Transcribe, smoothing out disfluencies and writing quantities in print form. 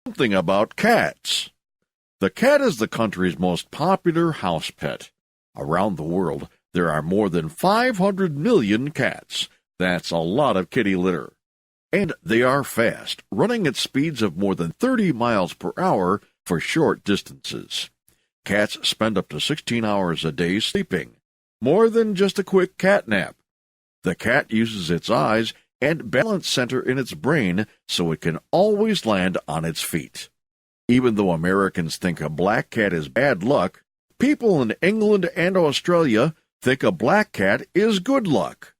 something about cats. The cat is the country's most popular house pet. Around the world, there are more than 500 million cats. That's a lot of kitty litter. And they are fast, running at speeds of more than 30 miles per hour for short distances. Cats spend up to 16 hours a day sleeping, more than just a quick cat nap. The cat uses its eyes and balance center in its brain so it can always land on its feet. Even though Americans think a black cat is bad luck, people in England and Australia think a black cat is good luck.